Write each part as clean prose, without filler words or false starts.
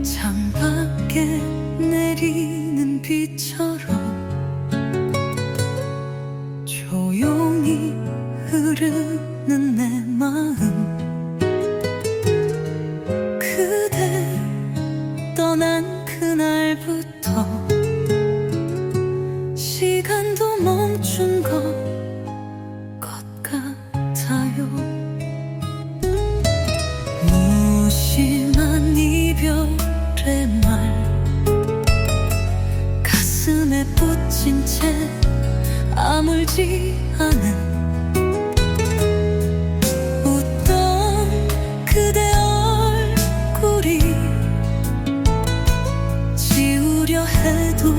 창밖에 내리는 비처럼 조용히 흐르는 내 마음, 그대 떠난 그날부터 시간도 멈춘 것 같아요. 무심한 이별의 말 가슴에 붙인 채 아물지 않은 웃던 그대 얼굴이 지우려 해도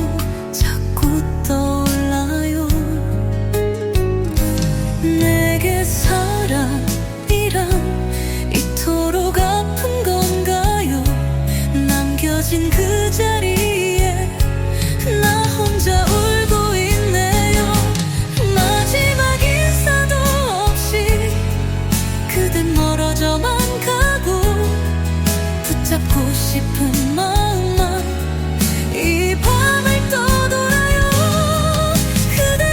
자꾸 떠올라요. 내게 사랑이란 이토록 아픈 건가요? 남겨진 그 자리에 나 혼자 울고 있네요. 마지막 인사도 없이 그댄 멀어져만 가고 붙잡고 싶은 마음만 이 밤을 떠돌아요. 그대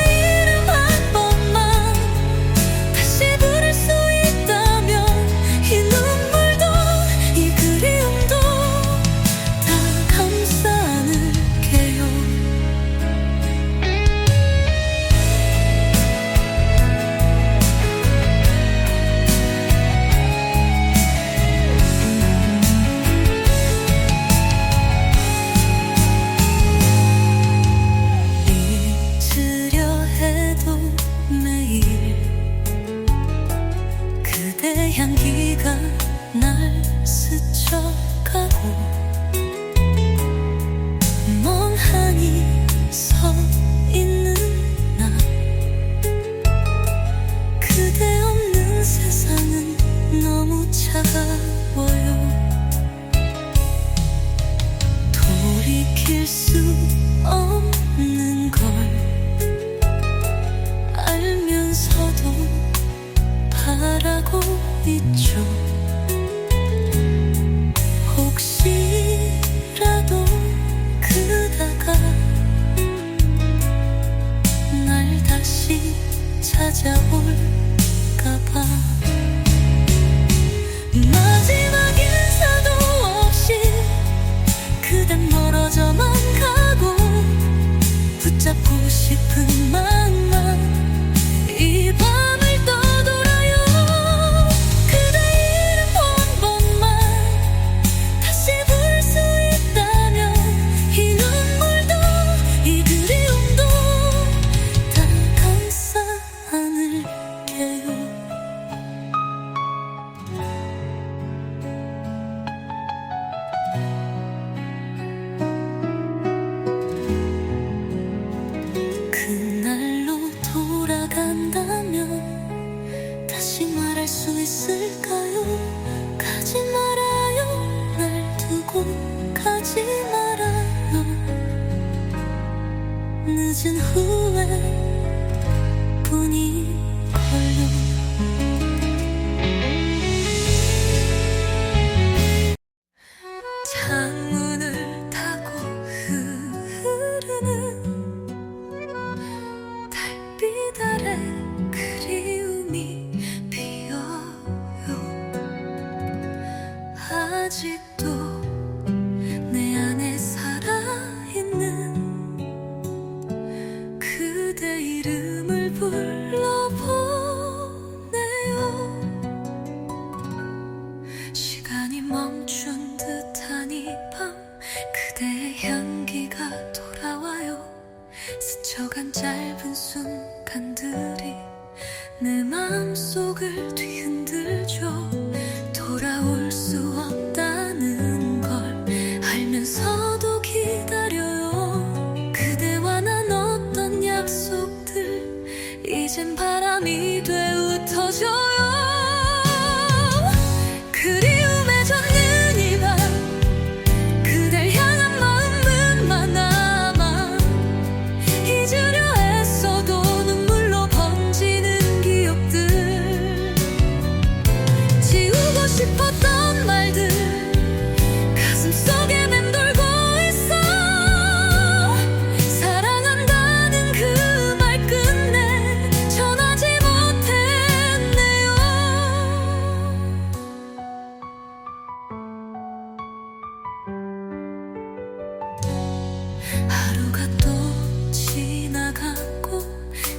이름 한 번만 다시 부를 수 있다면 이 눈물도 이 그리움도 다 감싸 안을게요. 잊으려 해도 매일 그대 향기가 날 스쳐가고 멍하니 서 있는 나, 그대 없는 세상은 너무 차가워요. 돌이킬 수 없는 걸 알면서도 바라고 있죠. 혹시라도 그대가 날 다시 찾아올까봐 마지막 인사도 없이 그댄 멀어져만 가고 붙잡고 싶은 마음만 이 밤을 떠돌아요. 그대 이름 한 번만 다시 부를 수 있다면 이 눈물도 이 그리움도 다 감싸 안을게요. 그날로 돌아간다면 다시 말할 수 있을까요? 가지 말아요, 날 두고 가지 말아요. 늦은 후회뿐이걸요. 창문을 타고 흐르는 달빛 아래 그리움이 피어요. 아직도 내 안에 살아있는 그대 이름을 불러보네요. 시간이 멈춘 듯한 이 밤, 그대의 향기가 돌아와요. 스쳐간 짧은 순간들이 내 마음속을 뒤흔들죠. 돌아올 수 없다는 하루가 또 지나가고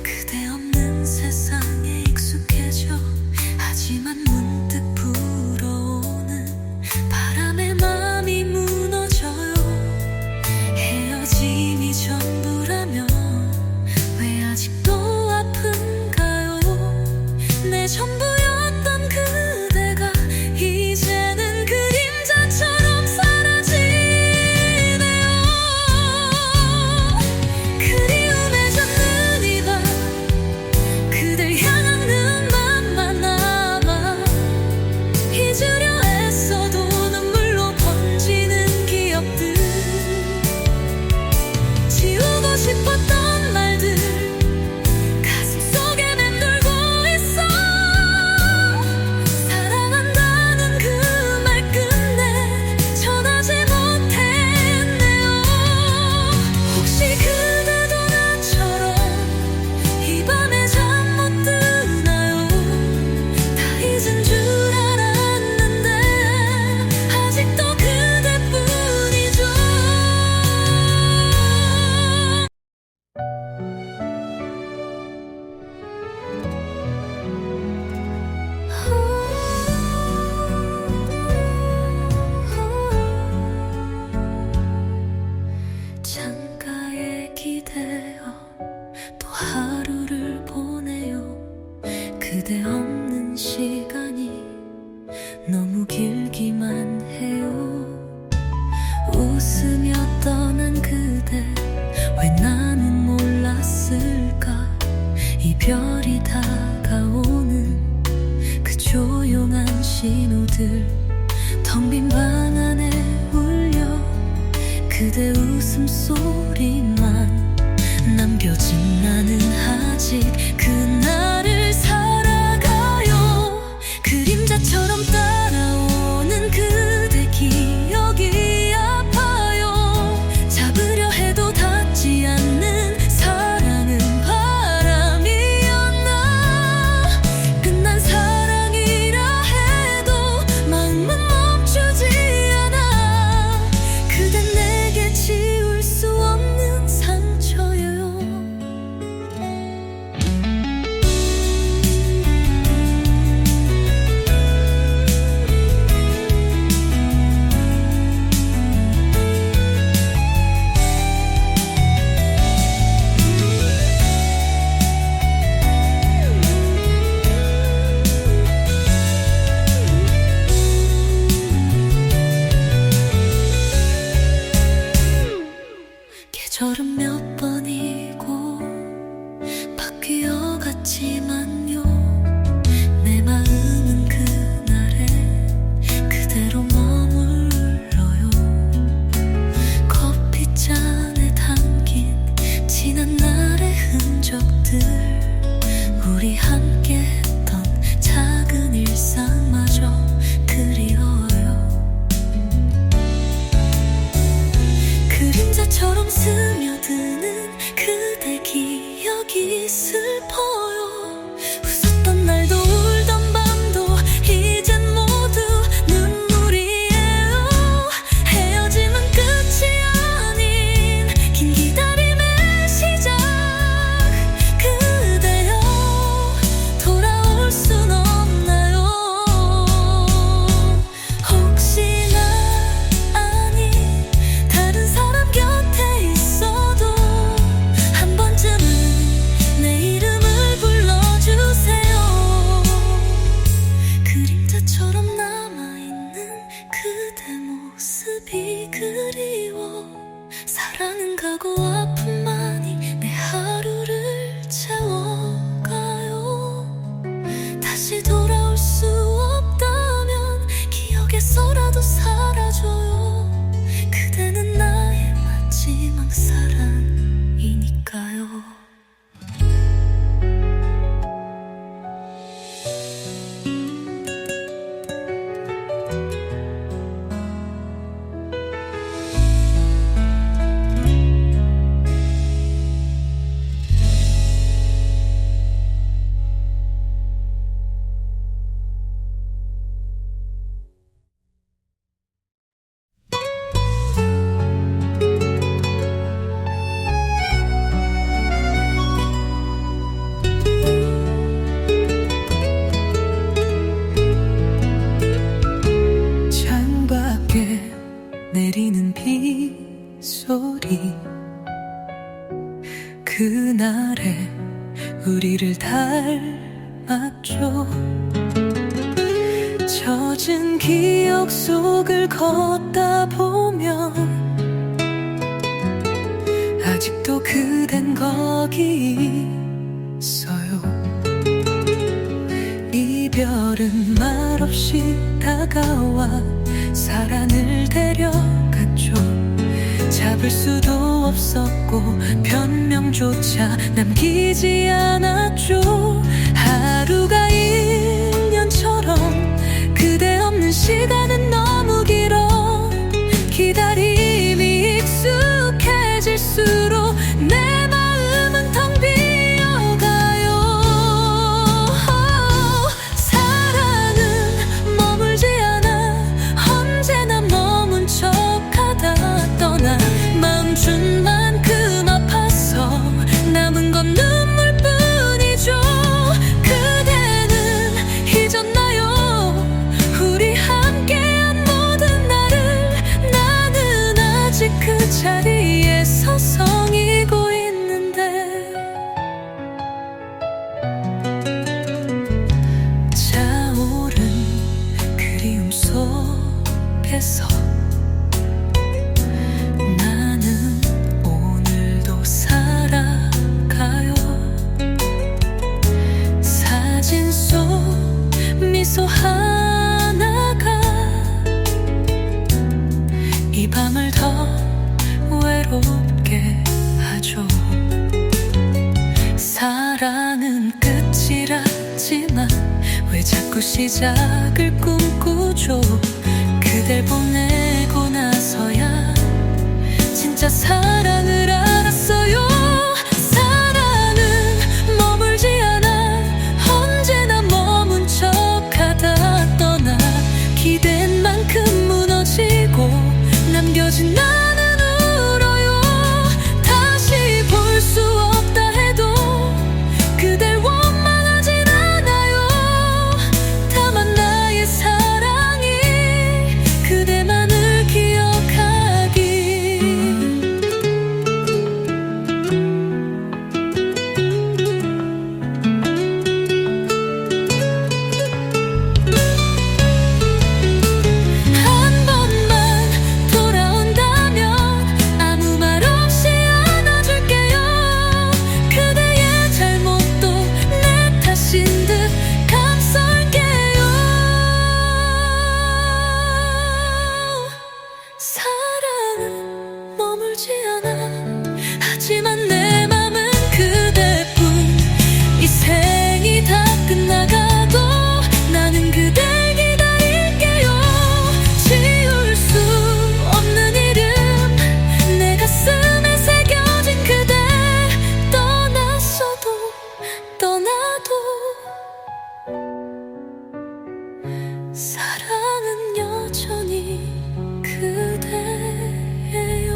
그대 없는 세상에 익숙해져 하지만 문득 불어오는 바람에 마음이 무너져요. 헤어짐이 전부라면 왜 아직도 아픈가요? 내 전부였던 그대가 이제는 그림자처럼 사라지네요. 그리움에 젖는 이 밤 그댈 향한 눈만만 남아 잊으려 애써도 눈물로 번지는 기억들 지우고 싶었던 말들 가슴 속에 맴돌고 있어. 사랑한다는 그 말 끝내 전하지 못했네요. 혹시 그대도 나처럼 이 밤에 잠 못 드나요? 다 잊은 줄 알았는데 아직도 그대뿐이죠. 창가에 기대어 또 하루를 보내요. 그대 없는 시간이 너무 길기만 해요. 웃으며 떠난 그대 왜 나는 몰랐을까? 이별이 다가오는 그 조용한 신호들 텅 빈 방 안에 울려 그대 웃음소리만 남겨진 나는 아직 그날을 살아가요. 그림자처럼 따라오는 그대 기억이 아파요. 잡으려 해도 닿지 않는 사랑은 바람이었나? 끝난 사랑이라 해도 마음은 멈추지 않아. 그댄 내게 지울 수 없는 상처예요. 계절은 몇 번이고 바뀌어 갔지만요. 내 마음은 그날에 그대로 머물러요. 커피잔에 담긴 지난 날의 흔적들 우리 함께 했던 작은 일상마저 그리워요. 그림자처럼 스며드는 그대 기억이 슬퍼요. 웃었던 날도 울던 밤도 이젠 모두 눈물이에요. 헤어짐은 끝이 아닌 긴 기다림의 시작. 그대여 돌아올 순 없나요? 혹시나 아닌 다른 사람 곁에 있어도 한 번쯤은 내 이름을 불러주세요. 그림자처럼 남아있는 그대 모습이 그리워. 사랑은 가고 아픔만이 내 하루를 채워가요. 다시 돌아올 수 없다면 기억에서라도 사라져요. 그대는 나의 마지막 사랑이니까요. 속을 걷다 보면 아직도 그댄 거기 있어요. 이별은 말없이 다가와 사랑을 데려갔죠. 잡을 수도 없었고 변명조차 남기지 않았죠. 하루가 1년처럼 그대 없는 시간은 너무 길어. 기다림이 익숙해질수록 내 마음은 텅 비어가요. 사랑은 머물지 않아 언제나 머문 척하다 떠나 마음 준 만큼 아파서 남은 건 눈물뿐이죠. 그대는 잊었나요? 우리 함께한 모든 날을. 나는 아직 그 자리에 서성이고 있는데 차오른 그리움 속에서 나는 오늘도 살아가요. 사진 속 미소 하나가 이 밤을 더 외롭게 하죠. 사랑은 끝이라지만 왜 자꾸 시작을 꿈꾸죠. 그댈 보내고 나서야 진짜 사랑을 알았어요. 사랑은 머물지 않아 언제나 머문 척하다 떠나 기댄 만큼 무너지고 남겨진 나는 울어요. 다시 볼 수 없다 해도 그댈 원망하진 않아요. 다만 나의 사랑이 그대만을 기억하기. 한 번만 돌아온다면 아무 말 없이 안아줄게요. 그대의 잘못도 내 탓인 듯 감쌀게요. 사랑은 머물지 않아 하지만 내 맘은 그대뿐. 이 생이 다 끝나가도 나는 그댈 기다릴게요. 지울 수 없는 이름 내 가슴에 새겨진 그대. 떠났어도 떠나도 사랑은 여전히 그대예요.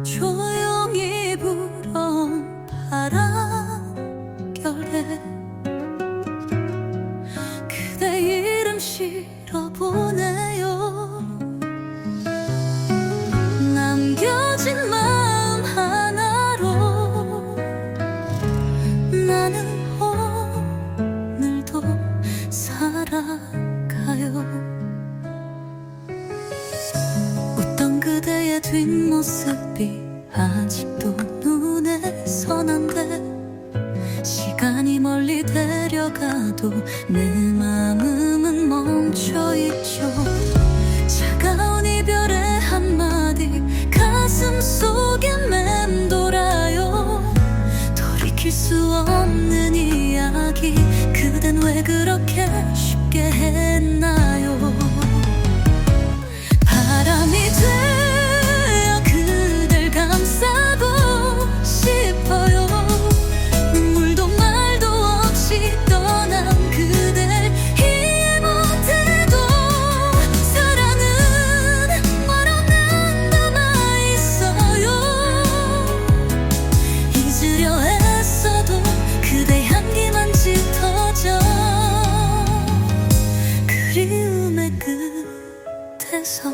조용히 불어온 바람결에 그대 이름 실어보네요. 남겨진 마음 하나로 나는 오늘도 살아가요. 웃던 그대의 뒷모습이 아직도 눈에 선한데 시간이 멀리 데려가도 내 마음은 멈춰있죠. 차가운 이별의 한마디 가슴 속에 맴돌아요. 돌이킬 수 없는 이야기 그댄 왜 그렇게 쉽게 했나요. 바람이 되어 그댈 감싸고 싶어요. 눈물도 말도 없이 떠난 그댈 이해 못해도 사랑은 말 없는 남아있어요. 잊으려 애써도 그대 향기만 짙어져. 그리움의 끝에서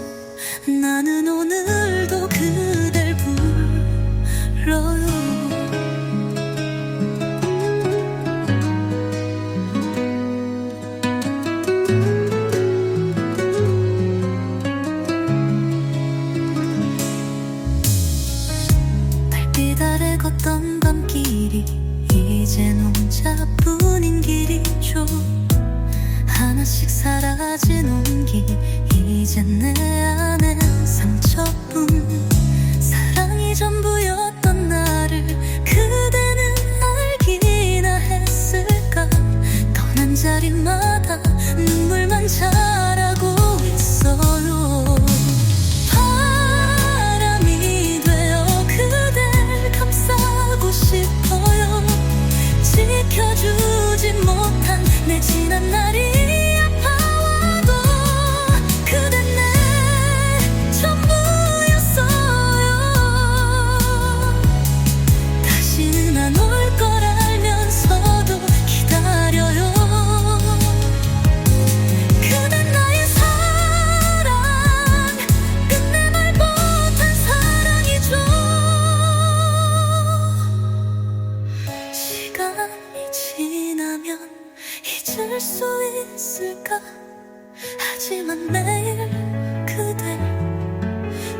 나는 오늘도 그댈 아래 걷던 밤길이 이젠 혼자뿐인 길이죠. 하나씩 사라진 온기, 이젠 내 안엔 상처뿐. 사랑이 전부였던 나를 그대는 알기나 했을까. 떠난 자리마다 눈물만 자라고 있어요. 바람이 되어 그댈 감싸고 싶어요. 지켜주지 못한 내 지난 날이 아파와도 그댄 내 전부였어요. 다시는 안 올 걸 알면서도 기다려요. 그댄 나의 사랑, 끝내 말 못한 사랑이죠. 시간이 지나면 잊을 수 있을까. 하지만 매일 그댈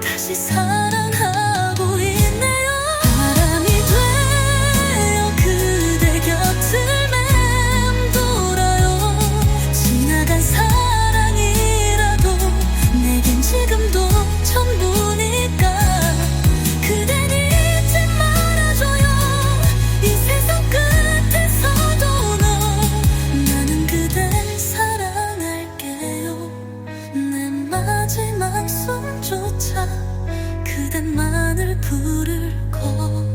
다시 사랑하고 있네요. 바람이 되어 그대 곁을 맴돌아요. 지나간 사랑이라도 내겐 지금도 전부니까. 그댄 잊지 말아줘요. 이 세상 끝에서도 나는 그댈 사랑할게요. 내 마지막 숨조차 그댄만을 부를 거예요.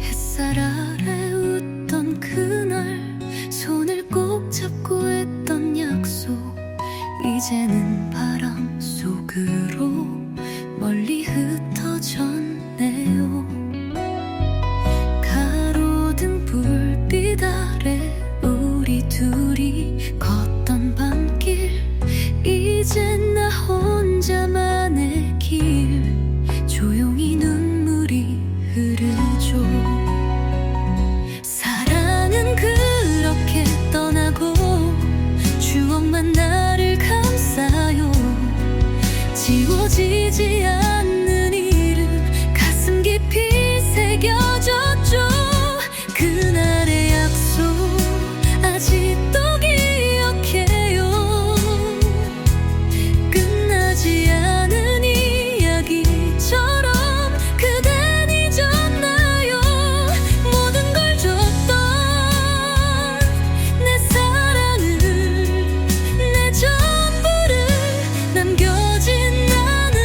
햇살 아래 웃던 그날, 손을 꼭 잡고 했던 약속, 이제는 바람 속으로 멀리 흩어졌네요. 가로등 불빛 아래 우리 둘이 걷던 밤길, 이젠 나 혼자만의 길, 조용히 눈물이 흐르죠. 사랑은 그렇게 떠나고 추억만 나를 감싸요. 지워지지 않는 이름 가슴 깊이 새겨졌죠. 그날의 약속 아직도 기억해요. 끝나지 않은 이야기처럼 그댄 잊었나요. 모든 걸 줬던 내 사랑을, 내 전부를 남겨진 나는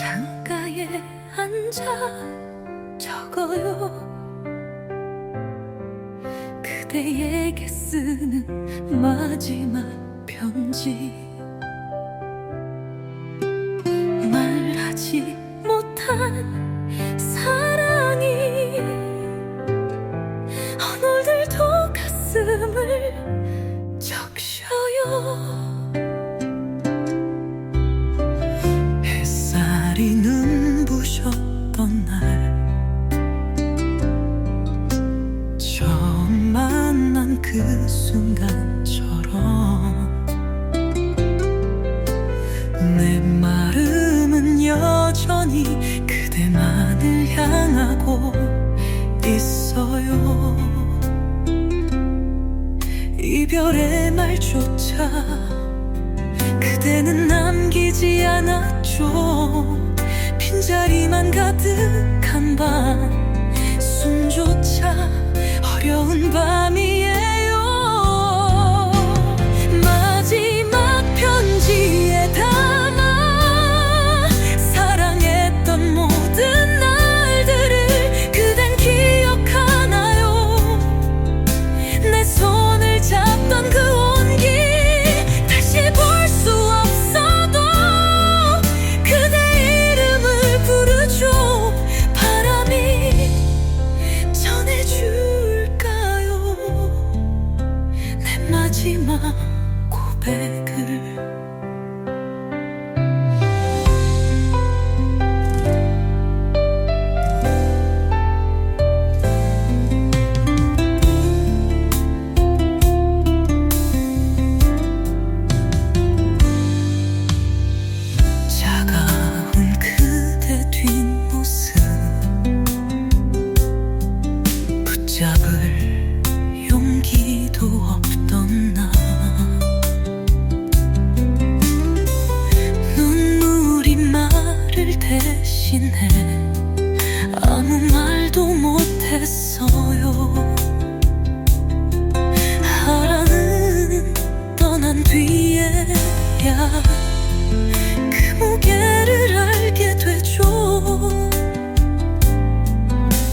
창가에 앉아 적어요. 그대에게 쓰는 마지막 편지. 말하지 못한 사랑이 오늘들도 가슴을 적셔요. 햇살이 눈부셨던 날, 처음 만난 그 순간처럼 내 마음은 여전히 그대만을 향하고 있어요. 이별의 말조차 그대는 남기지 않았죠. 빈자리만 가득한 밤, 숨조차 어려운 밤이에요. 마지막 편지에 담아 사랑했던 모든 날들을 그댄 기억하나요? 내 손을 잡던 그 온기 다시 볼 수 없어도 그대 이름을 부르죠. 바람이 전해줄까요? 내 마지막 고백을. 차가운 그대 뒷모습 붙잡을 용기도 없던 나, 눈물이 말을 대신해 아무 말도 못했어요. 사랑은 떠난 뒤에야 그 무게를 알게 되죠.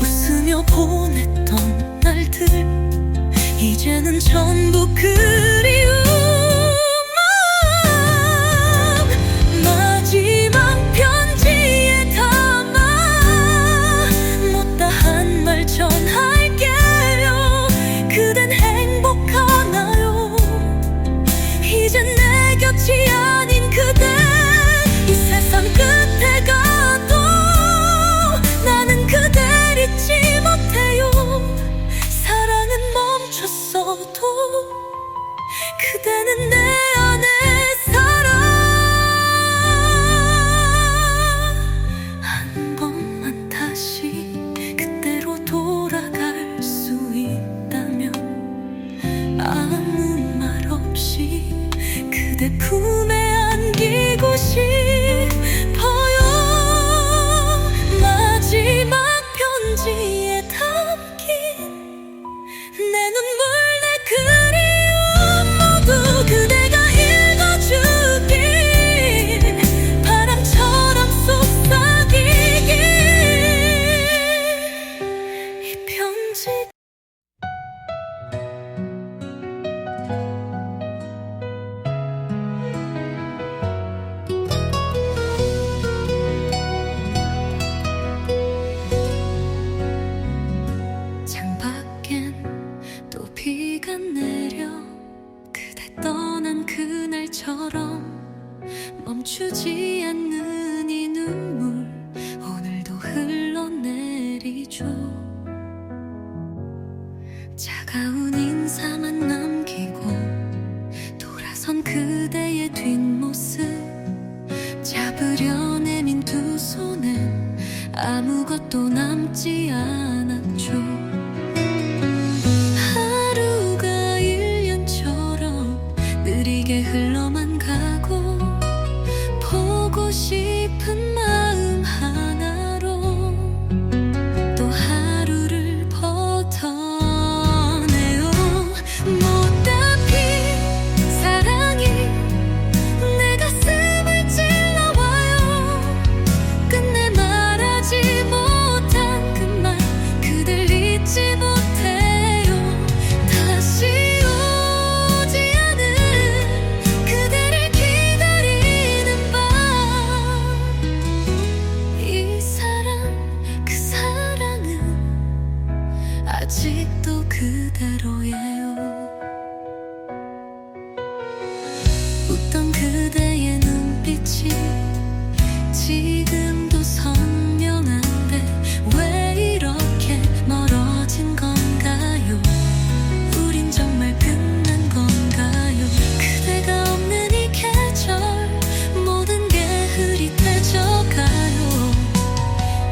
웃으며 보냈던 날들 이제는 전부 그리움. 마지막 편지에 담아 못다한 말 전할게요. 그댄 행복하나요? 이젠 내 곁이 아닌 그대, 이 세상 끝에 가도 나는 그댈 잊지 못해요. 사랑은 멈췄어도 그대는 내 안에 살아. 한 번만 다시 그때로 돌아갈 수 있다면 아무 말 없이 그대 품에 안기고 싶어요. 마지막 편지에 담긴 내 눈물, 내 그리움 모두 그대가 읽어주길, 바람처럼 속삭이길. 이 편지 창밖엔 또 비가 내려 그대 떠난 그날처럼 멈추지 않는 이 눈물 오늘도 흘러내리죠. 차가운 인사만 남기고 돌아선 그대의 뒷모습, 잡으려 내민 두 손엔 아무것도 남지 않았죠. 하루가 1년처럼 느리게 흘러만 가고 보고 싶은 마음 하나로 또 하루를 버텨내요. 못다 핀 사랑이 내 가슴을 찔러와요. 웃던 그대의 눈빛이 지금도 선명한데 왜 이렇게 멀어진 건가요? 우린 정말 끝난 건가요? 그대가 없는 이 계절 모든 게 흐릿해져가요.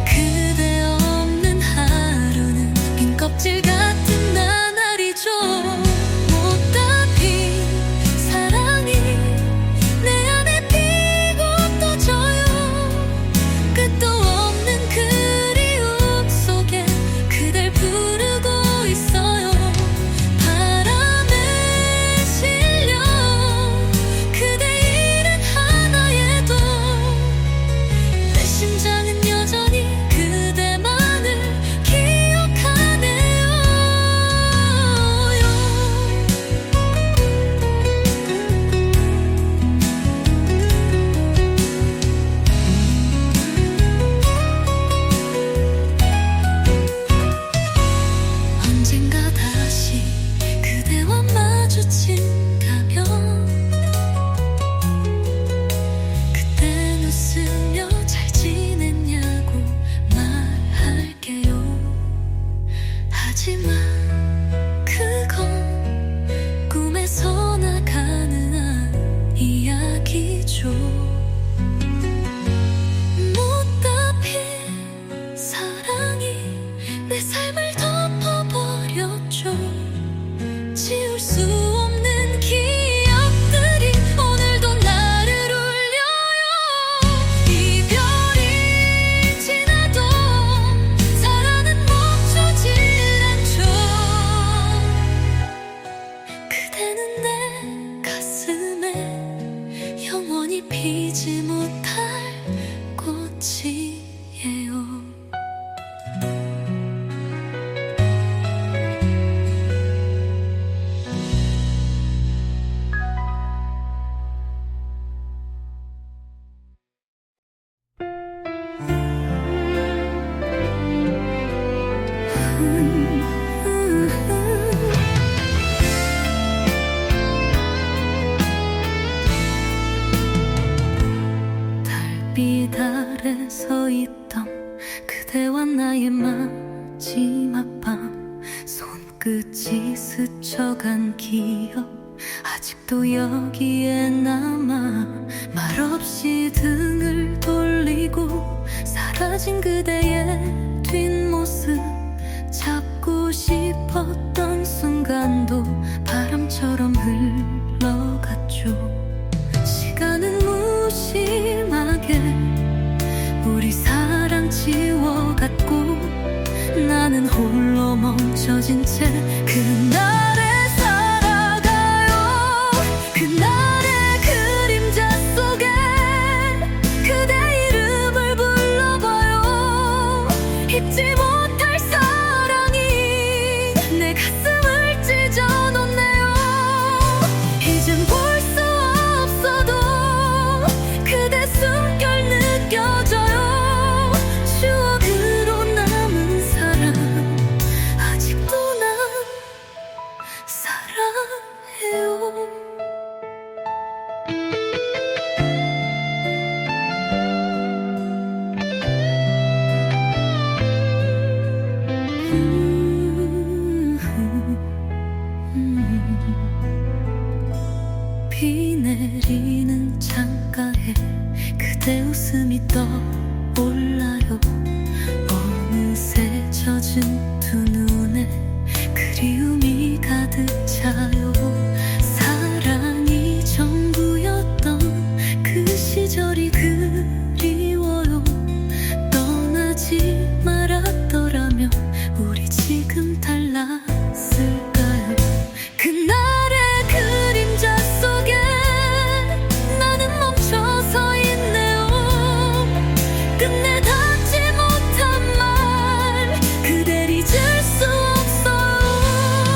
그대 없는 하루는 빈 껍질 같은 나날이죠. 못다 핀 사랑이 내 안에 피고 또 져요. 끝도 없는 그리움 속에 그댈 부르고 있어요. 바람에 실려 그대 이름 하나에도 내 심장은 여전히 그대만을 기억하네요. 언젠가 다시 그대와 마주친다면 그땐 웃으며 잘 지냈냐고 말할게요. 하지만 그건 꿈에서 나가는 이야기죠. 못다 핀 사랑이 내 삶을 덮어버렸죠. 지울 수 없는 기억들이 오늘도 나를 울려요. 이별이 지나도 사랑은 멈추질 않죠. 그대는 내 가슴에 영원히 피지 못할 꽃이에요. 달빛 아래 서 있던 그대와 나의 마지막 밤, 손끝이 스쳐간 기억 아직도 여기에 남아. 말없이 등을 돌리고 사라진 그대의 뒷모습 잡고 싶었던 순간도 바람처럼 흘러갔죠. 시간은 무심하게 우리 사랑 지워갔고 나는 홀로 멈춰진 채 그날에 살아가요. 그날의 그림자 속에 그대 이름을 불러봐요. 잊지 못할 사랑이 내 가슴을 찢어놓네요. 이젠 볼 수 없어도 그대 숨결 느껴져요. 추억으로 남은 사랑 아직도 난 사랑해요. 비 내리는 창가에 그대 웃음이 떠올라요. 어느새 젖은 두 눈에 그리움이 가득 차요. 사랑이 전부였던 그 시절이 그리워요. 떠나지 말았더라면 우리 지금 달랐을까요? 그날의 그림자 속에 나는 멈춰서 있네요. 끝내 닿지 못한 말 그댈 잊을 수 없어요.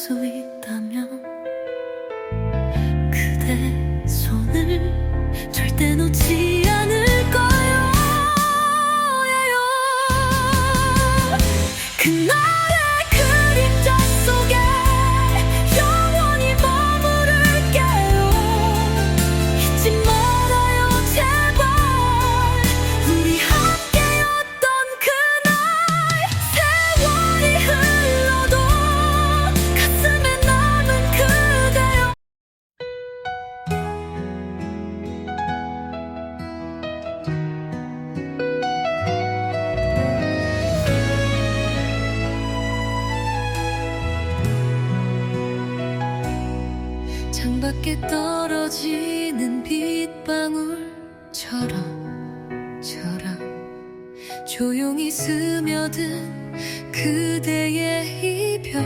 수 있다면 그대 손을 절대 놓지 않을 거예요. 그날의 그림자 속에 영원히 머무를게요. 잊지 말아요 제발 우리 함께였던 그날. 세월이 흘러도 가슴에 남은 그대여. 창밖에 떨어지는 빗방울처럼 조용히 스며든 그대의 이별.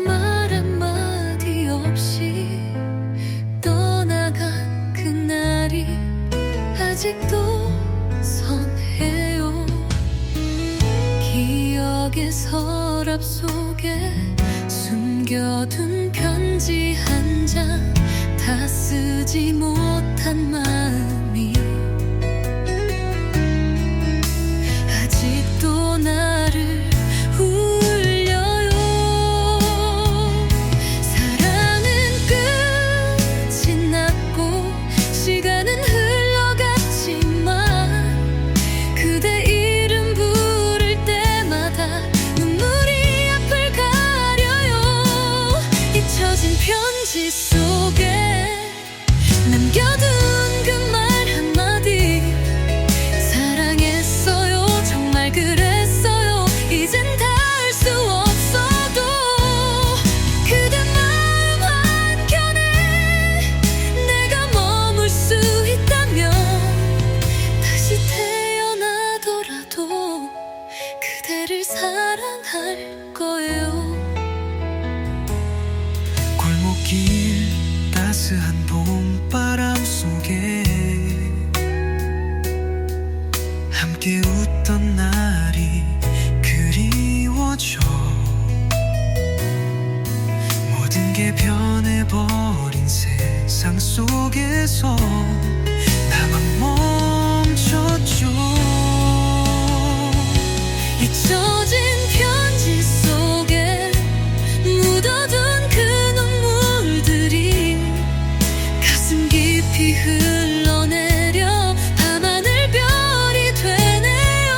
말 한마디 없이 떠나간 그날이 아직도 선해요. 기억의 서랍 속에 숨겨둔 편지 한 장, 다 쓰지 못한 마음이 아직도 나를 울려요. 사랑은 끝이 났고 시간은 흘러갔지만 그대 이름 부를 때마다 눈물이 앞을 가려요. 잊혀진 편지 속에 남겨둔 그 말 한마디. 사랑했어요 정말 그랬어요 이젠 다 알 수 없어도 그대 마음 한켠에 내가 머물 수 있다면 다시 태어나더라도 그대를 사랑할 거예요. 골목길 따스한 봄바람 속에 함께 웃던 날이 그리워져. 모든 게 변해버린 세상 속에서 나만 멈췄죠. 잊혀진 편지 속에 묻어둔 그 눈물들이 가슴 깊이 흘러내려 밤하늘별이 되네요.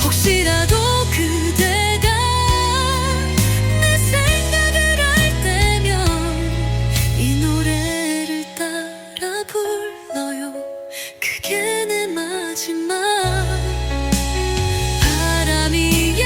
혹시라도 그대가 내 생각을 할 때면 이 노래를 따라 불러요. 그게 내 마지막 바람이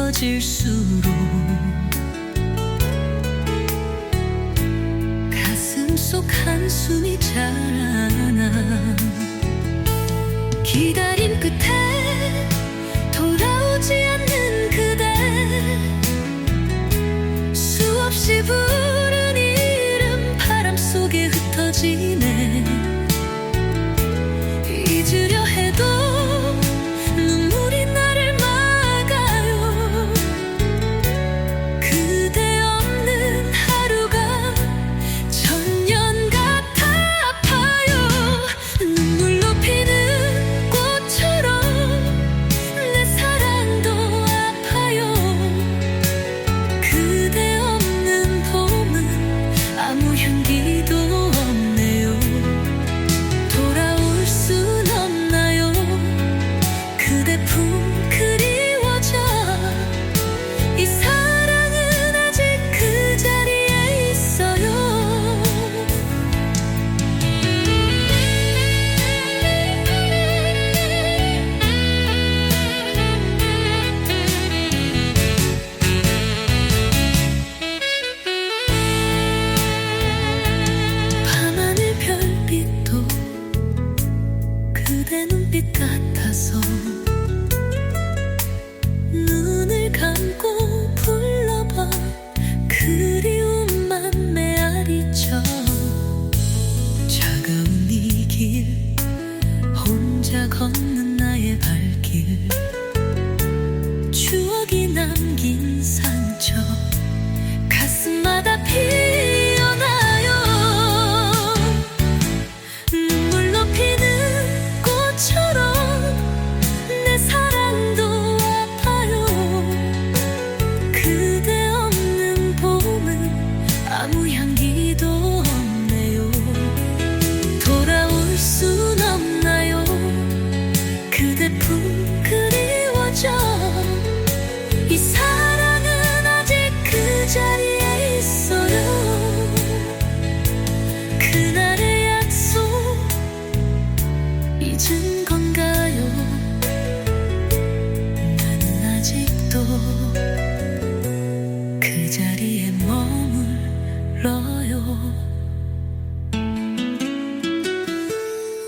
깊어질수록 가슴속 한숨이 자라나. 기다림 끝에 돌아오지 않는 그대, 수없이 부른 이름 바람 속에 흩어지네. 잊으려 해도 눈물이 나를 막아요. 그대 없는 하루가 천년 같아 아파요. 눈물로 피는 꽃처럼 내 사랑도 아파요. 그대 없는 봄은 아무 향기도 없네요. 돌아올 순 없나요? 그대 품 그리워져. 이 사랑은 아직 그 자리에 있어요. 밤하늘 별빛도 그대 눈빛 같아서 눈을 감고 불러봐. 그리움만 메아리쳐. 차가운 이 길 혼자 걷는 나의 발길, 추억이 남긴 상처 가슴마다 피어나요. 눈물로 피는 꽃처럼 내 사랑도 아파요. 그대 없는 봄은 아무 향기도 없네요. 돌아올 순 없나요? 그대 품 그리워져. 이 사랑은 아직 그 자리에 있어요. 그날의 약속 잊은 건가요? 나는 아직도 그 자리에 머물러요.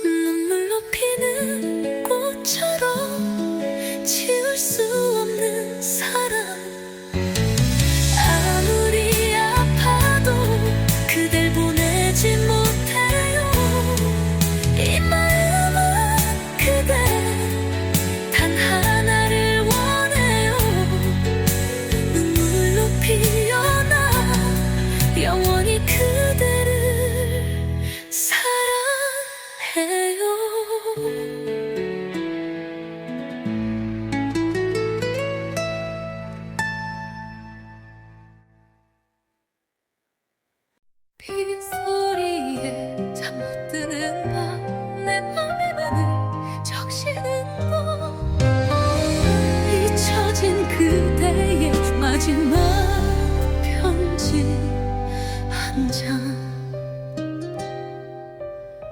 눈물로 피는 꽃처럼 지울 수 없는 사랑. 아무리 아파도 그댈 보내지 못해요. 이 마음은 그대 단 하나를 원해요. 눈물로 피어나 영원히 그대를 사랑해요. 빗소리에 잠 못 드는 밤 내 맘에 문을 적시는 너. 잊혀진 그대의 마지막 편지 한 장.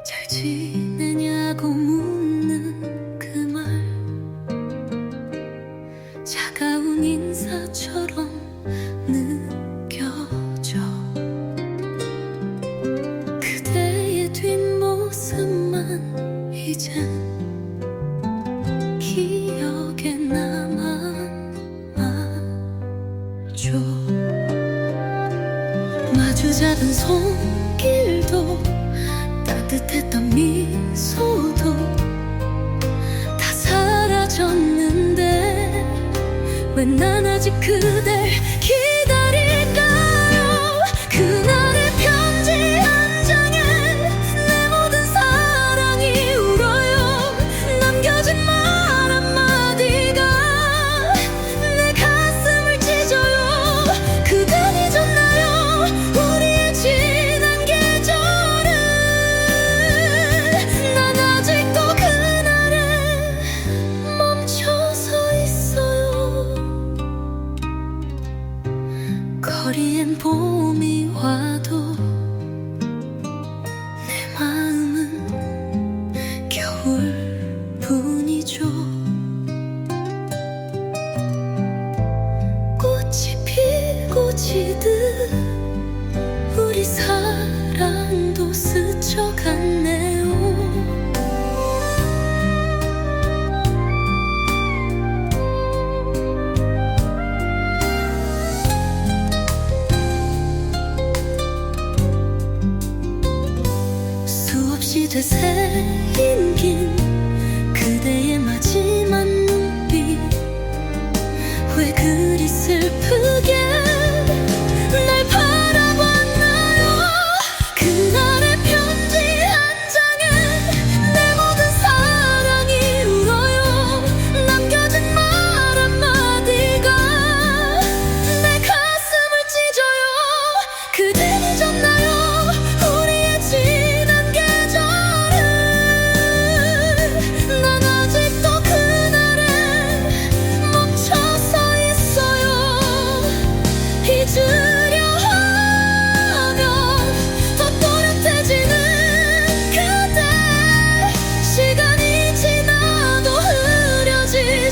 잘 지내냐고 묻는 그 말, 차가운 인사처럼 느껴져. 그대의 뒷모습만 이젠 기억에 남아줘. 마주 잡은 손길도 따뜻했던 미소도 다 사라졌는데 왜 난 아직 그댈 기다릴까요? 그날의 편지 한 장에 내 모든 사랑이 울어요. 남겨진 말 한마디가 내 가슴을 찢어요. 그댄 잊었나요? 우리의 지난 계절을. 난 아직도 그날에 멈춰서 있어요.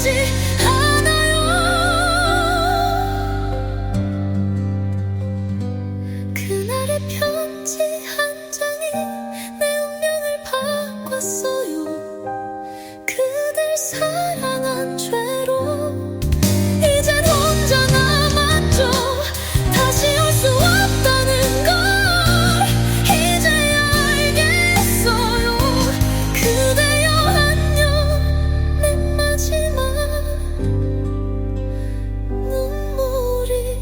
보이지 않아요. 그날의 편지 한 장이 내 운명을 바꿨어요. 그댈 사랑한 죄로 이젠 혼자 남았죠. 다시 올 수 없다는 걸 이제야 알겠어요. 그대여 안녕, 내 마지막 눈물이요.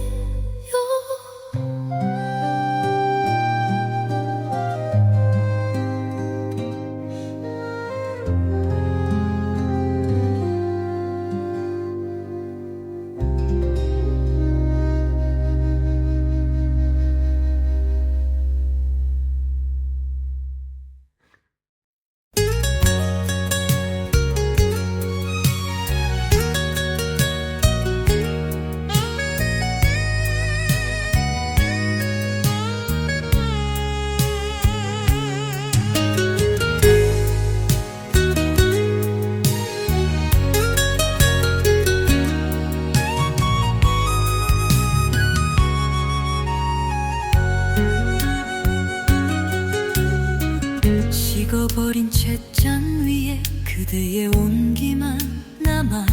식어버린 찻잔 위에 그대의 온기만 남아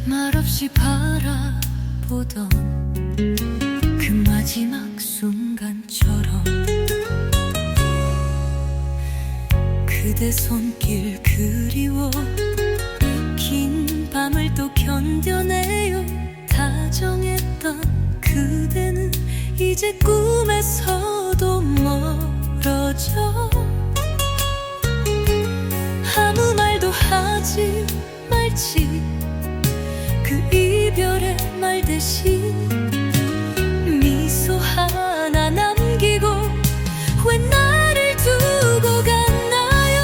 말없이 바라보던 그 마지막 순간처럼 그대 손길 그리워 긴 밤을 또 견뎌내요. 다정했던 그대는 이제 꿈에서도 멀어져. 아무 말도 하지 말지 그 이별의 말 대신 미소 하나 남기고 왜 나를 두고 갔나요.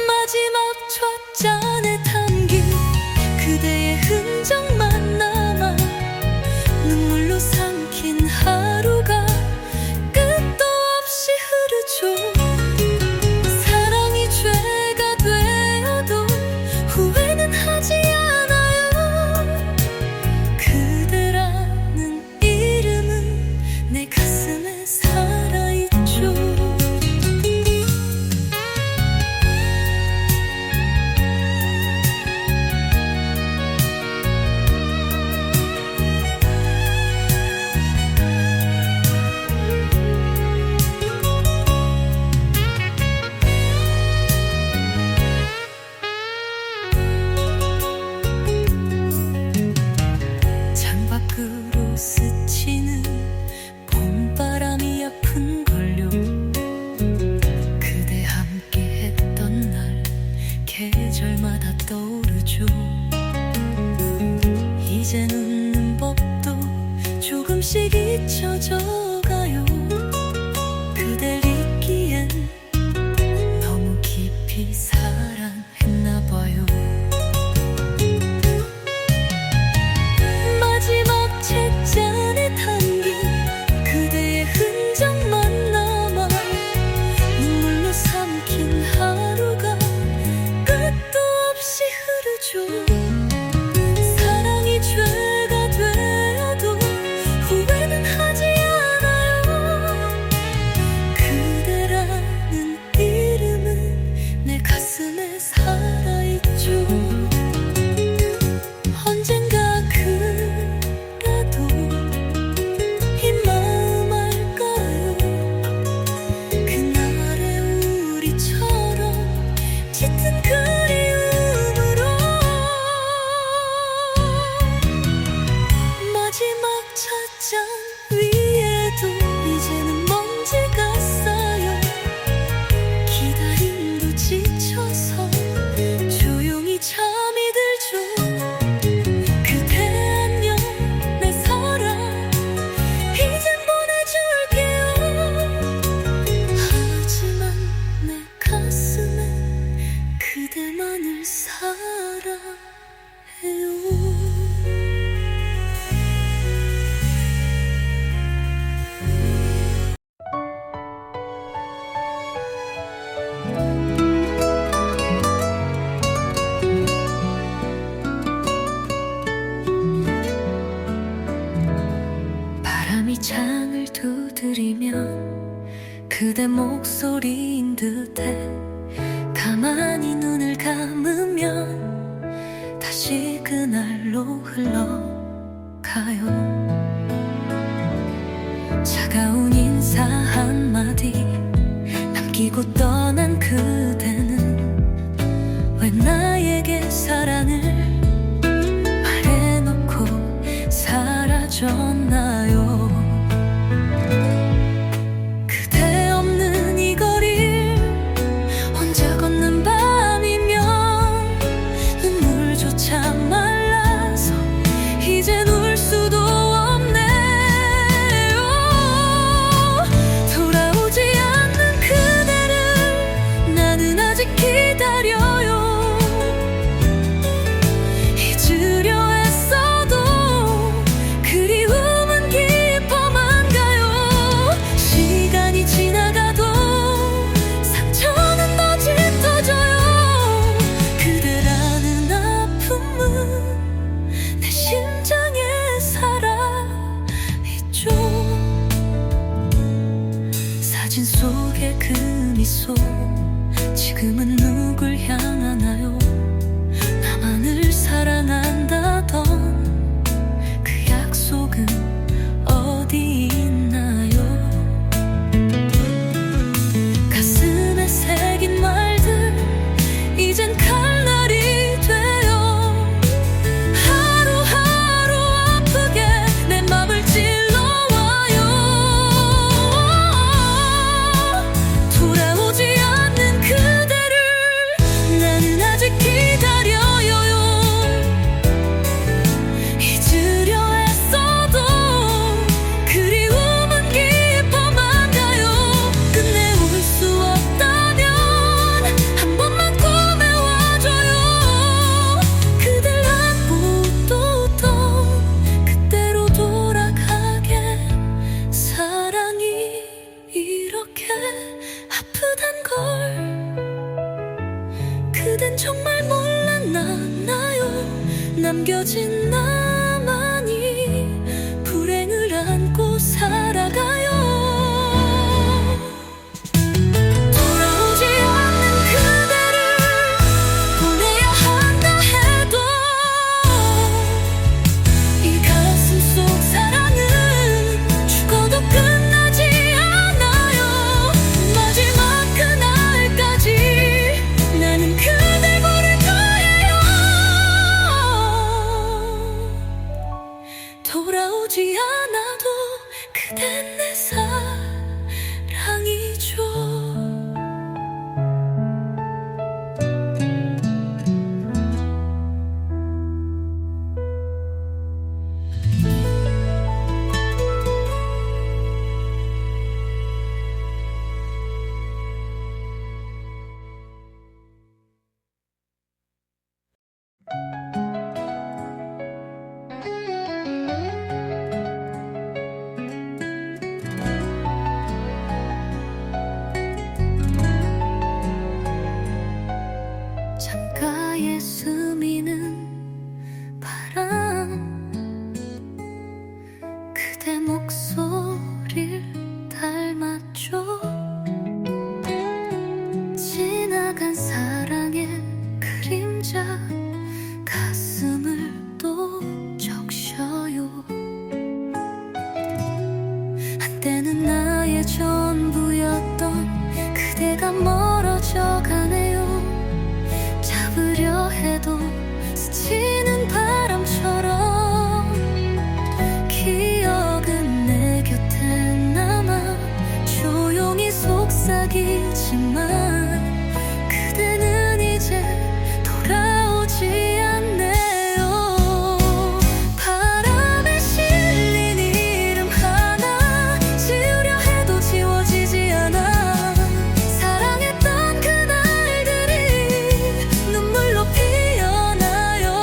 마지막 찻잔에 담긴 그대의 흔적만 남아 눈물로 삼킨 하루가 끝도 없이 흐르죠. 사랑이 죄가 되어도 후회는 하지 않아요. 된 듯해. 가만히 눈을 감으면 다시 그날로 흘러가요. 차가운 인사 한마디 남기고 떠난 그대는 왜 나에게 사랑을 말해놓고 사라졌나요? 그대 없는 이 거리를 혼자 걷는 밤이면 눈물조차 말라서 이젠 울 수도 없네요. 돌아오지 않는 그대를 나는 아직 기다려요. 잊으려 애써도 그리움은 깊어만 가요. 시간이 지나가도 상처는 더 짙어져요. 그대라는 아픔은 내 심장에 살아있죠. 사진 속의 그 미소 지금은 누굴 향하나요? 나만을 사랑한다던 그 약속은 어디 있나요? 가슴에 새긴 말들 이젠 칼날이 되어 하루하루 아프게 내 맘을 찔러와요. 돌아오지 않는 그대를 나는 아직 기다려요. 잊으려 애써도 그리움은 깊어만 가요. 끝내 울 수 없다면 한 번만 꿈에 와줘요. 그댈 안고 또 그때로 돌아가게. 사랑이 이렇게 아프단 걸 그댄 정말 몰랐나요? 남겨진 나만이 불행을 안고 살아가요. 돌아오지 않는 그대를 보내야 한다 해도 이 가슴 속 사랑은 죽어도 끝나지 않아요. 마지막 그날까지 나는 그댈 부를 거예요. 돌아오지 않아도 그댄 내 사랑이죠. 창가에 스미는 바람 그대 목소리를 닮았죠. 지나간 사랑의 그림자 가슴을 또 적셔요. 한때는 나의 전부였던 그대가 멀어져 가네요. 잡으려 해도 스치는 바람처럼 기억은 내 곁에 남아 조용히 속삭이지만 그대는 이제 돌아오지 않네요. 바람에 실린 이름 하나 지우려 해도 지워지지 않아. 사랑했던 그날들이 눈물로 피어나요.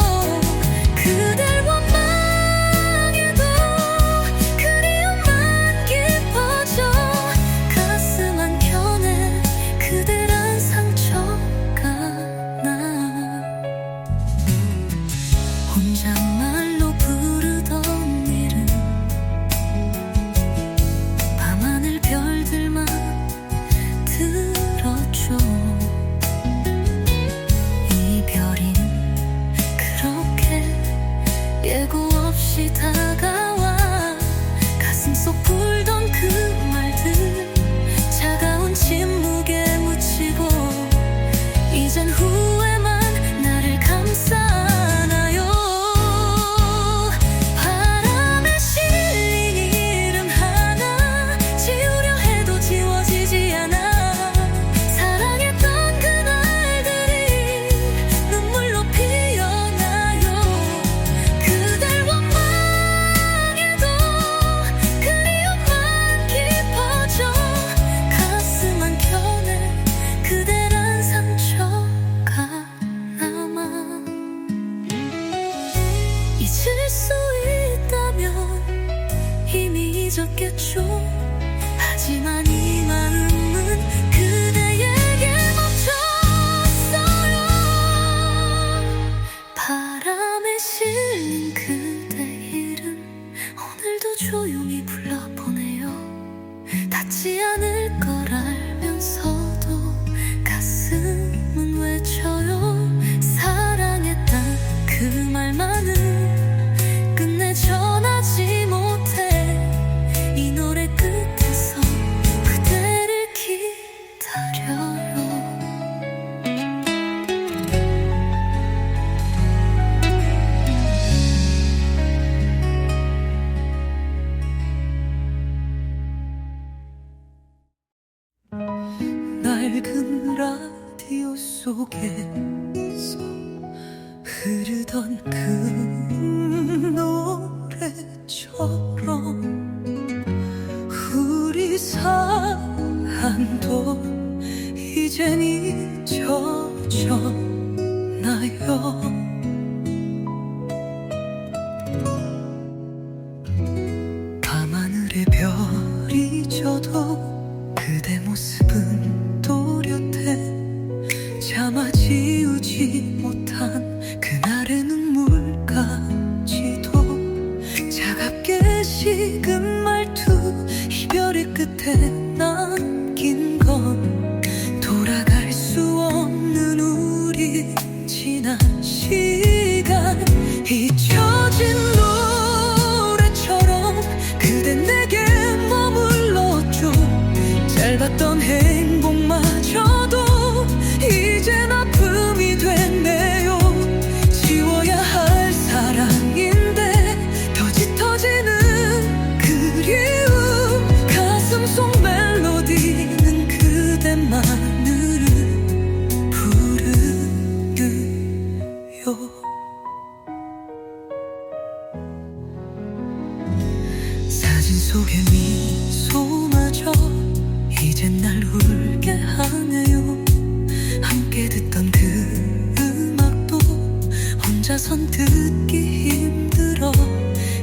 속에서 흐르던 그 노래처럼 우리 사랑도 이젠 잊혀졌나요? 밤하늘의 별이 져도 그대 모습은 또렷해. 차마 지우지 못한 그날의 눈물까지도 차갑게 식은 말투, 이별의 끝에 남긴 건 돌아갈 수 없는 우리 지난 시간. 잊혀진 노래처럼 그대 내게 머물렀죠. 짧았던 행복마저도 이젠 아픔이 됐네요. 지워야 할 사랑인데 더 짙어지는 그리움. 가슴 속 멜로디는 그대만을 부르요. 사진 속의 미소마저 이젠 날 울게 하네요. 함께 듣던 그 음악도 혼자선 듣기 힘들어.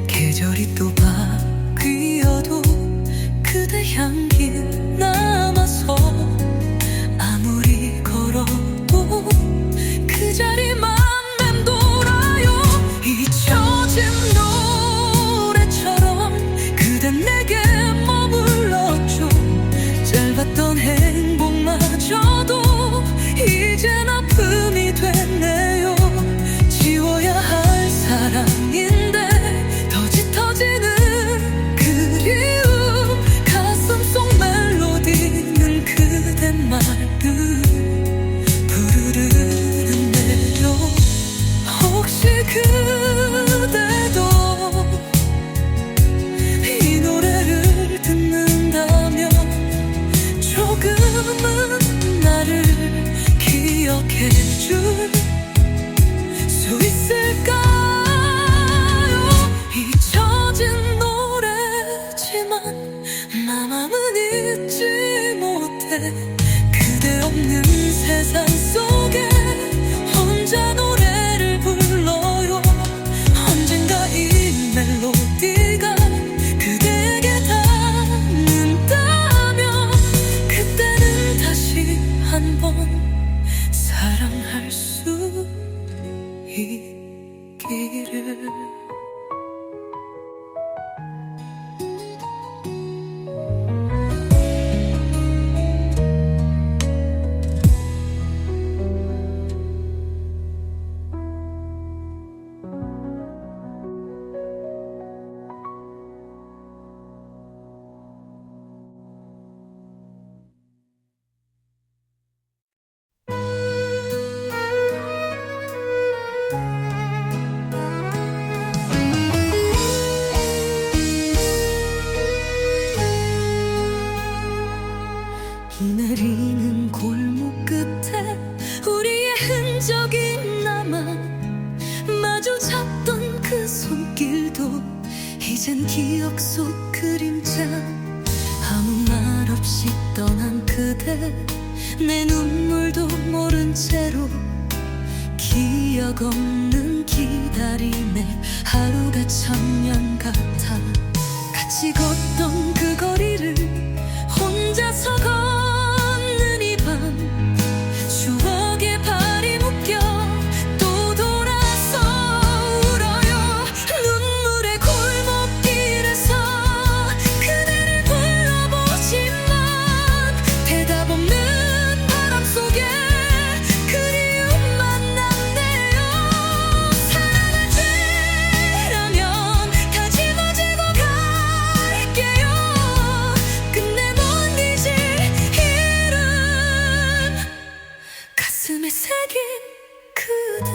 계절이 또 바뀌어도 그대 향기 남아서 아무리 걸어도 그 자리만 맴돌아요. 잊혀진 노래처럼 그대 내게 머물렀죠. 짧았던 행복마저도 이젠 아픔이 됐네요. 지워야 할 사랑인데 더 짙어지는 그리움. 가슴 속 멜로디는 그대만을 부르는데요. 혹시 그대도 이 노래를 듣는다면 조금은 나를 기억해줄 수 있을까요? 잊혀진 노래지만 마음은 잊지 못해. 그대 없는 세상 속에 혼자 노래를 불러요. 언젠가 이 멜로디가 그대에게 닿는다면 그때는 다시 한번 사랑할 수 있기를. 내리는 골목 끝에 우리의 흔적이 남아 마주 잡던 그 손길도 이젠 기억 속 그림자. 아무 말 없이 떠난 그대, 내 눈물도 모른 채로 기억 없는 기다림에 하루가 천년 같아. 같이 걷던 그 거리를 혼자서 걷는 이 밤, 추억에 발이 묶여 또 돌아서 울어요. 눈물의 골목길에서 그대를 불러보지만 대답 없는 바람 속에 그리움만 남네요. 사랑할 죄라면 다 짊어지고 갈게요. 끝내 못 잊을 이름, 가슴에 새긴 그대.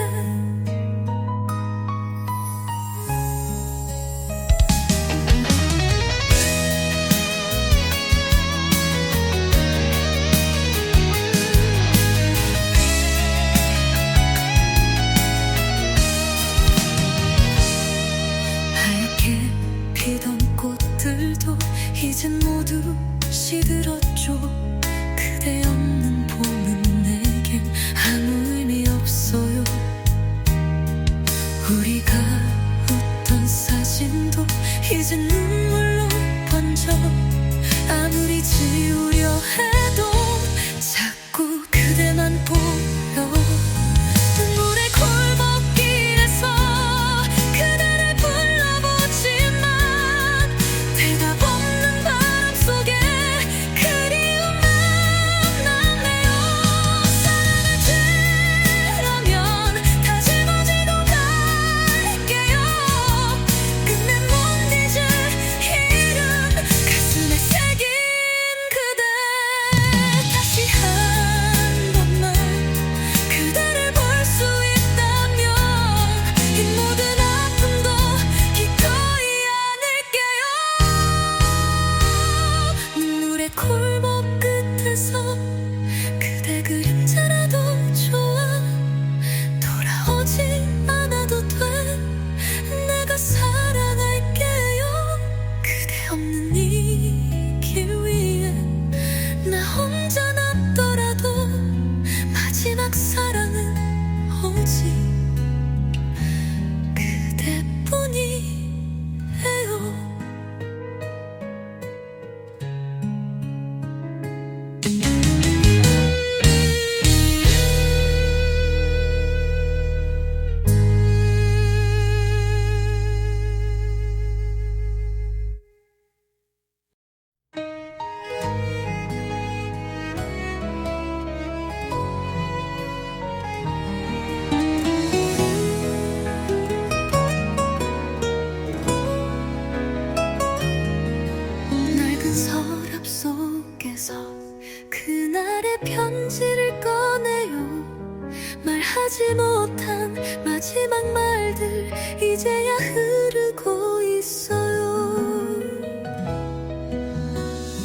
하지 못한 마지막 말들 이제야 흐르고 있어요.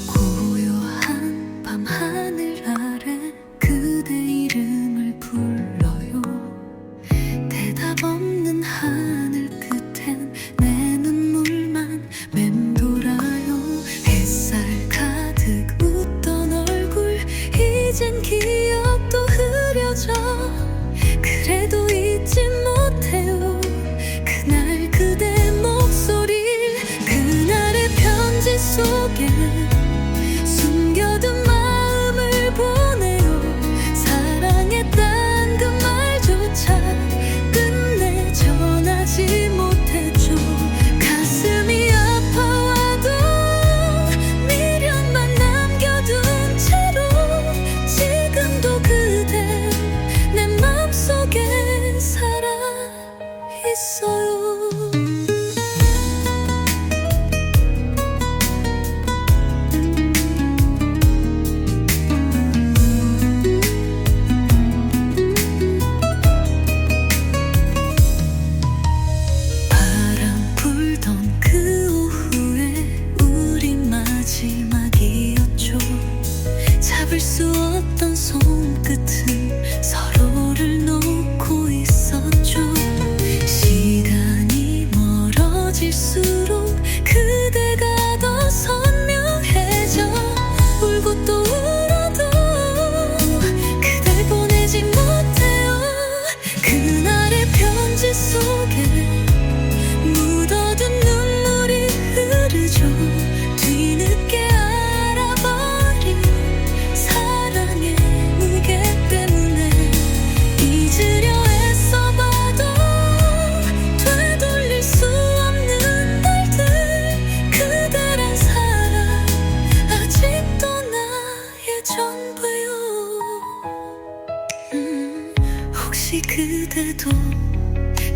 고요한 밤 하늘 아래 그대 이름을 불러요. 대답 없는 하늘 끝엔 내 눈물만 맴돌아요. 햇살 가득 웃던 얼굴 이젠 기억도 흐려져. 그래도 잊지 못해요 그날 그대 목소리. 그날의 편지 속에 숨겨둔 마음을 보내요. 사랑했단 그 말조차 끝내 전하지 못했죠. 가슴이 아파와도 미련만 남겨둔 채로 지금도 그대 내 맘속에 살아있어요. 바람 불던 그 오후에 우리 마지막이었죠. 잡을 수 없던 손끝은 서로를 놓고 있었죠. 시간이 멀어질수록 그대가 더 선명해져. 울고 또 울어도 그댈 보내지 못해요. 그날의 편지 속에 묻어둔 눈물이 흐르죠. 뒤늦게 알아버린 사랑의 무게 때문에 잊으려 애써봐도 되돌릴 수 없는 날들. 그대란 사랑 아직도 나의 전부요. 혹시 그대도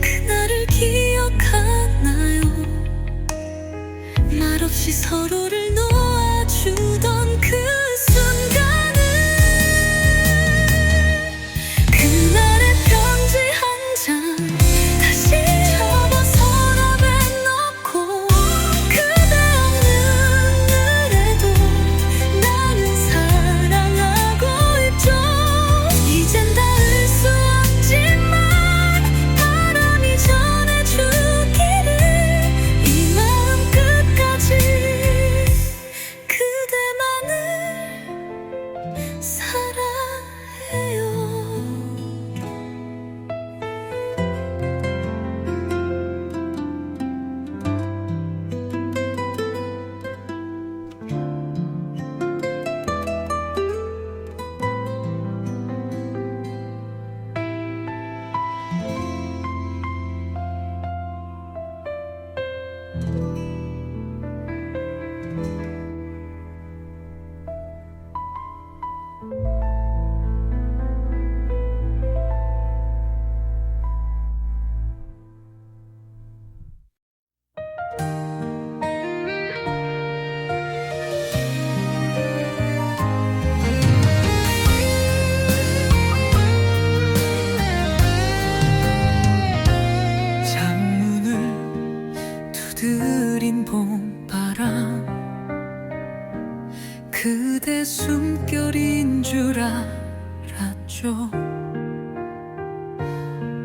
그날을 기억하나요? 말없이 서로를 놓아주던 그 순간을. 그날의 편지 한 장 다시 접어 서랍에 넣고 그대 없는 날에도 나는 사랑하고 있죠. 이젠 닿을 수 없지만 바람이 전해주기를 이 마음 끝까지 그대만을 사랑해요. 창문을 두드린 봄바람 그대 숨결인 줄 알았죠.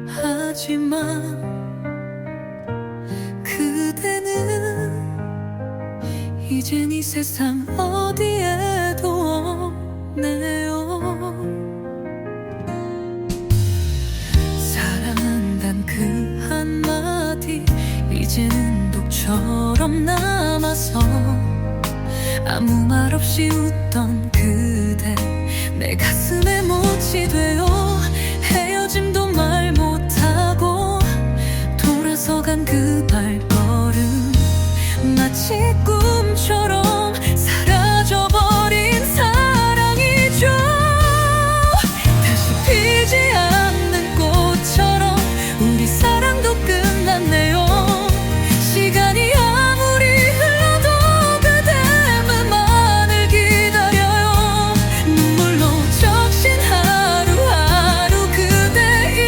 하지만 그대는 이젠 이 세상 어디에도 없네요. 사랑한단 그 한마디 이제는 독처럼 남아서 아무 말 없이 웃던 그대 내 가슴에 못이 돼요. 헤어짐도 말 못하고 돌아서간 그 발걸음 마치 꿈처럼 사라져버린 사랑이죠. 다시 피지 않는 꽃처럼 우리 사랑도 끝났네요. 시간이 아무리 흘러도 그대만을 기다려요. 눈물로 적신 하루하루 그대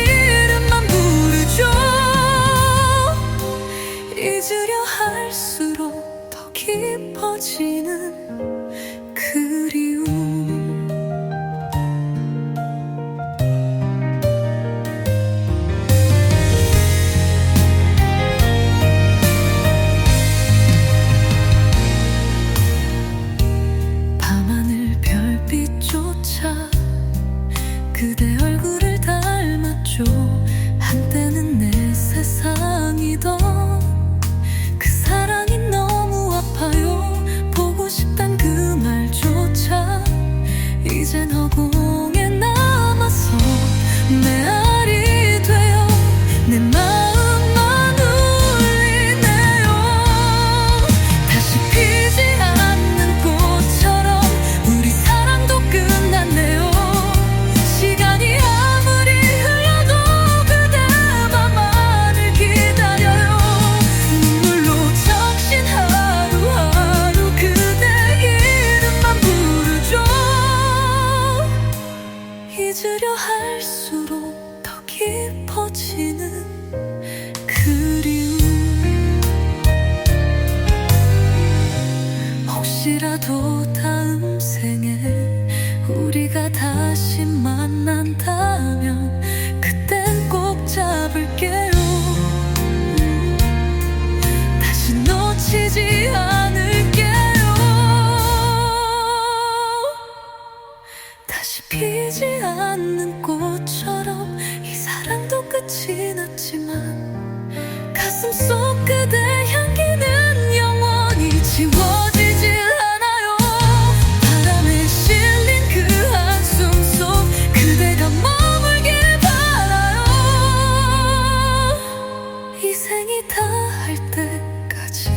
할수록 더 깊어지는 그리움. 혹시라도 다음 생에 우리가 다시 만난다면 그땐 꼭 잡을게요. 다시 놓치지 않을게요. 다시 피지 않는 꽃처럼 이 사랑도 끝이 났지만 가슴 속 그대 향기는 영원히 지워지질 않아요. 바람에 실린 그 한숨 속 그대가 머물길 바라요. 이 생이 다할 때까지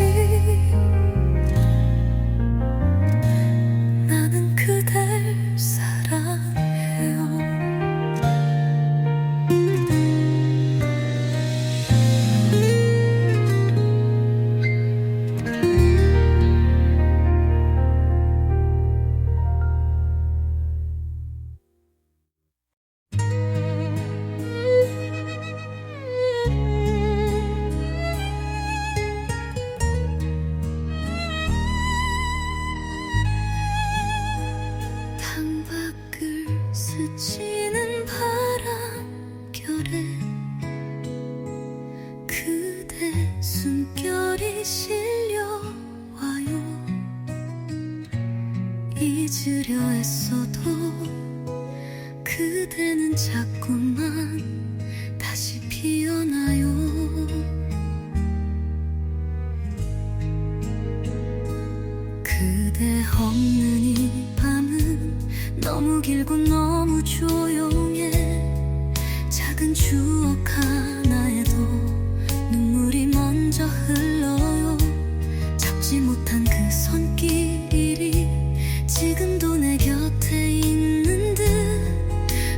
나는 그댈 사랑해요. 창밖을 스치는 바람결에 그대 숨결이 실려와요. 잊으려 애써도 그대는 자꾸만 다시 피어나요. 그대 없는 이 밤은 너무 길고 너무 조용해. 작은 추억 하나에도 눈물이 먼저 흘러요. 잡지 못한 그 손길이 지금도 내 곁에 있는 듯.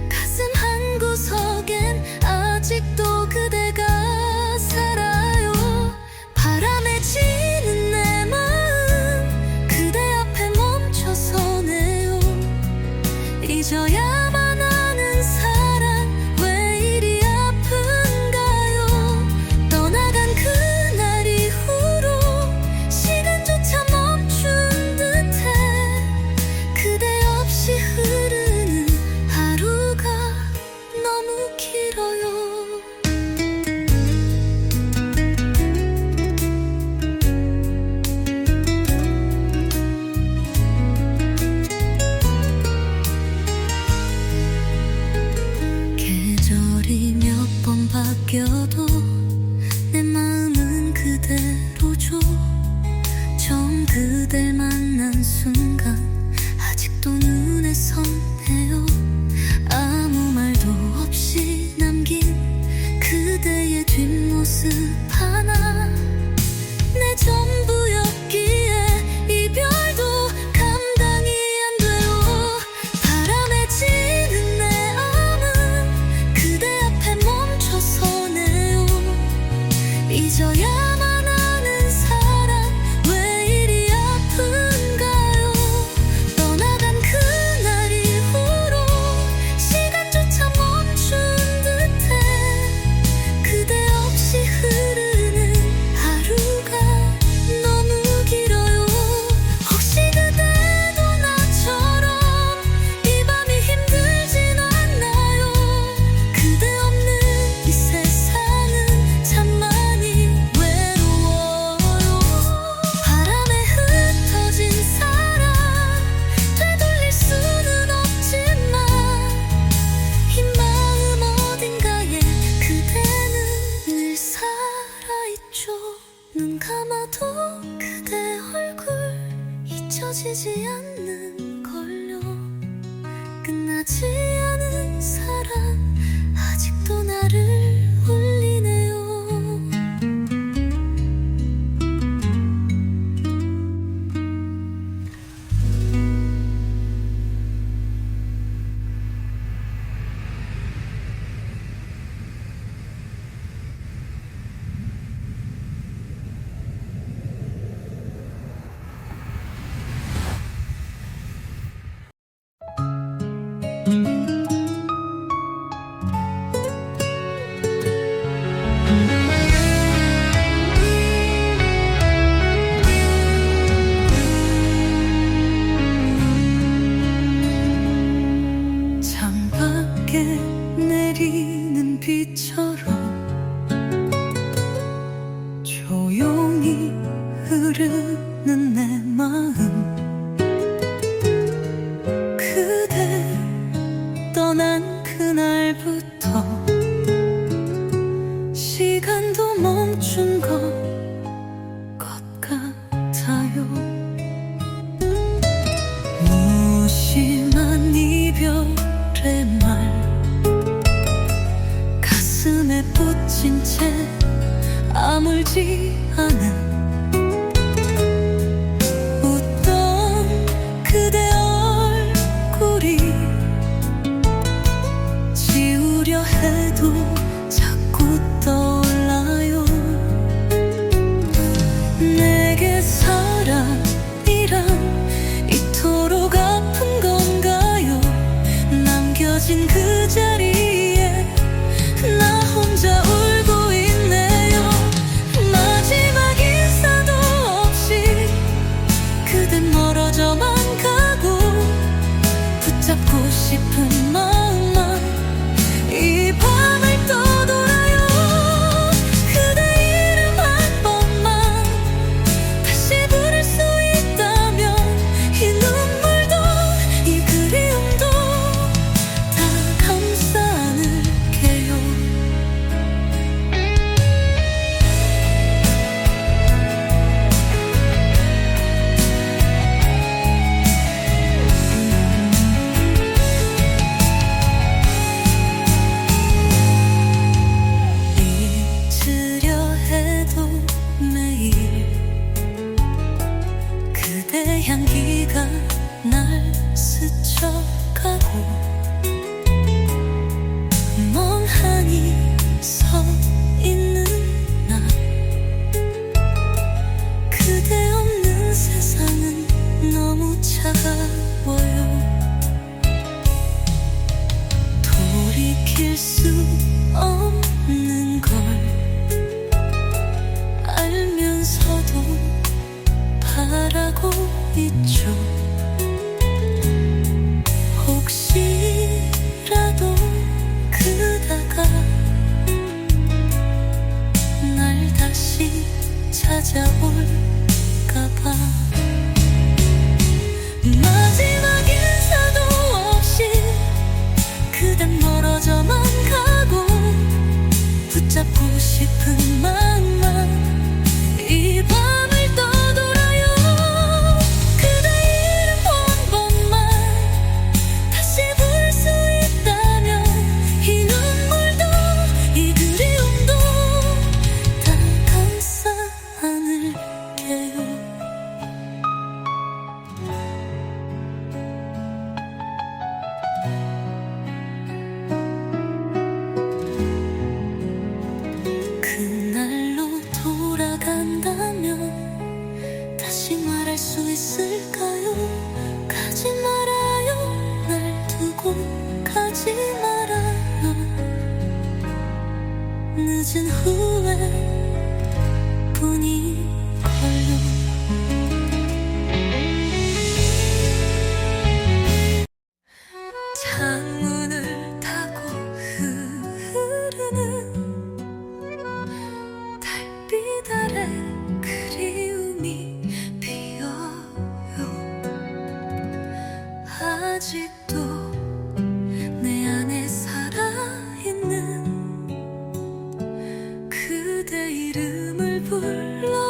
가슴 한구석엔 아직도 그대가 살아요. 바람에 지는 내 마음 그대 앞에 멈춰서네요. 잊어야만 하는 사랑 왜 이리 아픈가요. 떠나간 그날 이후로 시간조차 멈춘 듯해. 그대 없이 흐르는 하루가 너무 길어요. 계절이 몇 번 바뀌어도 내 마음은 그대로죠. 처음 그댈 만난 순간 아직도 눈에 선해요. 아무 말도 없이 남긴 그대의 뒷모습 하나 내 전부였기에 이별도 감당이 안 돼요. 바람에 지는 내 암은 그대 앞에 멈춰서네요. 잊어야만 하는 사랑 왜 이리 아픈가요. 떠나간 그날 이후로 시간조차 멈춘 듯해. 그대 없이 흐르는 하루가 너무 길어요. 혹시 그대도 나처럼 이 밤이 힘들진 않나요. 그대 없는 이 세상은 참 많이 외로워요. 바람에 흩어진 사랑 되돌릴 수는 없지만 이 마음 어딘가에 그대는 늘 살아있죠. 눈 감아도 그대 얼굴 잊혀지지 않는 걸요. 끝나지 않은 사랑 아직도 나를 울리네요. 내리는 비처럼 조용히 흐르는 내 마음. 그대 떠난 그날부터 시간도 멈춘 것 같아요. 무심한 이별의 말 가슴에 붙인 채 아물지 않은 웃던 그대 얼굴이 지우려 해도 자꾸 떠올라요. 내게 사랑이란 이토록 아픈 건가요? 남겨진 그 자리에 나 혼자 울고 있네요. 마지막 인사도 없이 그댄 멀어져만 가고 붙잡고 싶은 마음만 이 밤을 떠돌아요. 그대 이름 한 번만 다시 부를 수 있다면 이 눈물도 이 그리움도 다 감싸 안을게요. 잊으려 해도 매일 그대 향기가 날 스쳐가고 멍하니 서 있는 나. 그대 없는 세상은 너무 차가워요. 돌이킬 수 없는 걸 알면서도 바라고 있죠. 혹시라도 그다가 날 다시 찾아올까봐. 마지막 인사도 없이 그댄 멀어져만 가고 붙잡고 싶은 마음만 이 밤을 떠돌아요. 그대 이름 한 번만 다시 부를 수 있다면 이 눈물도 이 그리움도 다 감싸 안을게요. 그날로 돌아간다면 다시 말할 수 있을까요? 가지 말아요. 날 두고 가지 말아요. 늦은 후회 뿐이걸요. 창문을 타고 흐르는 달빛 아래 그리움이 피어요. 아직도 내 안에 살아있는 그대 이름을 불러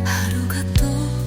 하루가 또